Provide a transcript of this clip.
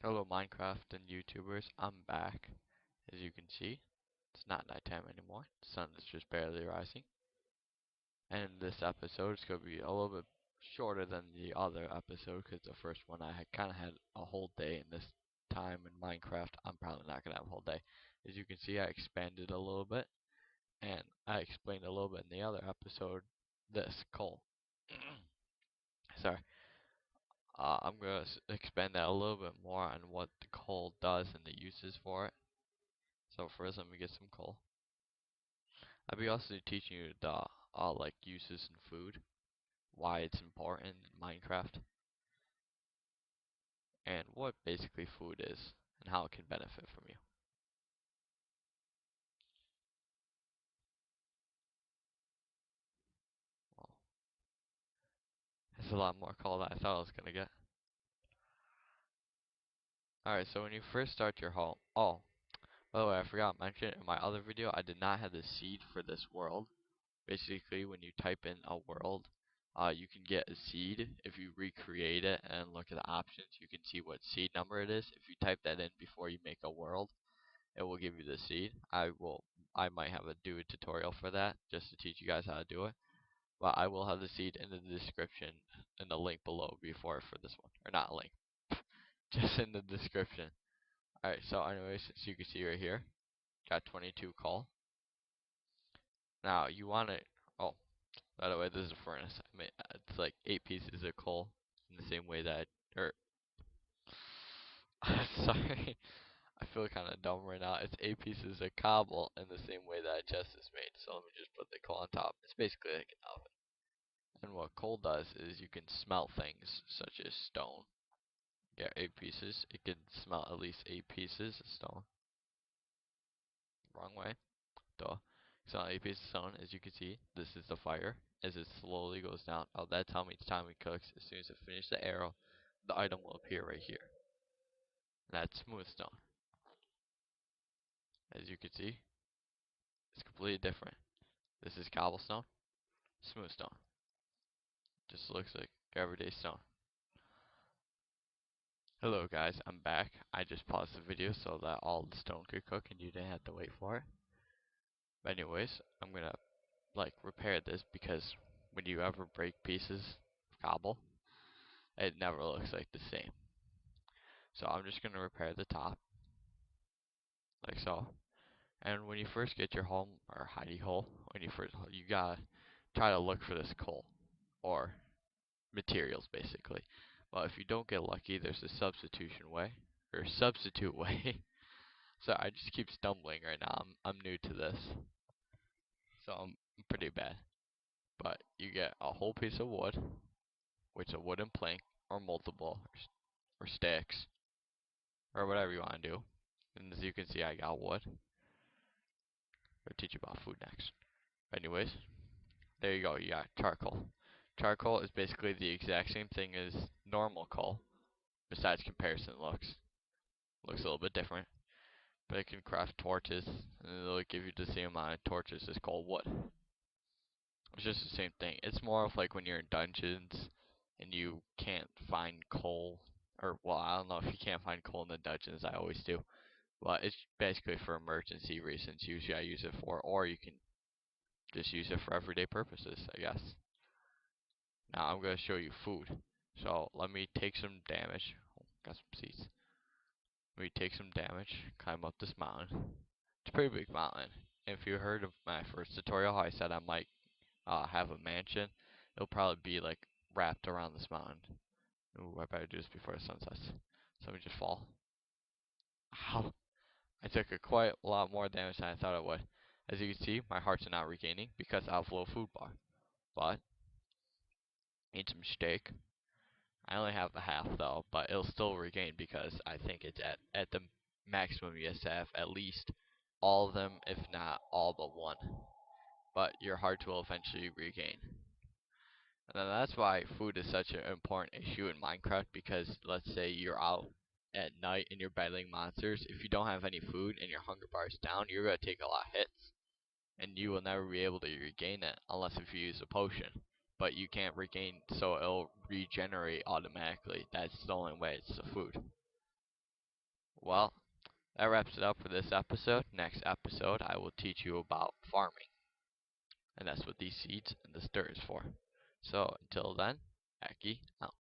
Hello Minecraft and YouTubers, I'm back. As you can see, it's not nighttime anymore. The sun is just barely rising. And this episode is going to be a little bit shorter than the other episode because the first one I had kind of had a whole day, and this time in Minecraft I'm probably not going to have a whole day. As you can see, I expanded a little bit, and I explained a little bit in the other episode this coal. Sorry. I'm going to expand that a little bit more on what the coal does and the uses for it. So first, let me get some coal. I'll be also teaching you the like uses in food, why it's important in Minecraft, and what basically food is and how it can benefit from you. Well, it's a lot more coal than I thought I was gonna get. Alright, so when you first start your home, oh, by the way, I forgot to mention in my other video, I did not have the seed for this world. Basically, when you type in a world, you can get a seed. If you recreate it and look at the options, you can see what seed number it is. If you type that in before you make a world, it will give you the seed. I might have to do a tutorial for that just to teach you guys how to do it. But I will have the seed in the description in the link below before for this one. Or not a link, just in the description. Alright, so anyways, so you can see right here, got 22 coal. Now you want to, oh, by the way, this is a furnace. I mean, it's like 8 pieces of coal in the same way that, or, sorry, I feel kind of dumb right now. It's 8 pieces of cobble in the same way that a chest is made. So let me just put the coal on top. It's basically like an oven. And what coal does is you can smelt things such as stone. Get 8 pieces. It can smelt at least 8 pieces of stone. Wrong way. Duh. So 8 pieces of stone, as you can see, this is the fire. As it slowly goes down, oh, that's how many time it cooks. As soon as it finishes the arrow, the item will appear right here. And that's smooth stone. As you can see, it's completely different. This is cobblestone, smooth stone. Just looks like everyday stone. Hello guys, I'm back. I just paused the video so that all the stone could cook and you didn't have to wait for it. But anyways, I'm gonna like repair this because when you ever break pieces of cobble, it never looks like the same. So I'm just gonna repair the top, like so. And when you first get your home or hidey hole, you gotta try to look for this coal or materials basically. Well, if you don't get lucky, there's a substitution way or substitute way. So I just keep stumbling right now. I'm new to this, so I'm pretty bad. But you get a whole piece of wood, which is a wooden plank or multiple or sticks or whatever you want to do. And as you can see, I got wood. I'll teach you about food next. Anyways, there you go. You got charcoal. Charcoal is basically the exact same thing as normal coal, besides comparison looks. Looks a little bit different. But it can craft torches, and it'll give you the same amount of torches as coal would. It's just the same thing. It's more of like when you're in dungeons and you can't find coal, or well, I don't know if you can't find coal in the dungeons. I always do, but it's basically for emergency reasons. Usually, I use it for, or you can just use it for everyday purposes, I guess. Now I'm gonna show you food. So let me take some damage. Oh, got some seeds. Let me take some damage. Climb up this mountain. It's a pretty big mountain. If you heard of my first tutorial, how I said I might have a mansion, it'll probably be like wrapped around this mountain. Ooh, I better do this before the sun sets. So let me just fall. Ow. I took quite a lot more damage than I thought I would. As you can see, my hearts are not regaining because I have low food bar. But, need some steak. I only have a half though, but it'll still regain because I think it's at the maximum you have to have at least all of them, if not all but one. But your heart will eventually regain. And then that's why food is such an important issue in Minecraft, because let's say you're out at night and you're battling monsters. If you don't have any food and your hunger bar is down, you're going to take a lot of hits. And you will never be able to regain it unless if you use a potion. But you can't regain, so it'll regenerate automatically. That's the only way, it's the food. Well, that wraps it up for this episode. Next episode, I will teach you about farming. And that's what these seeds and the stir is for. So until then, Aky out.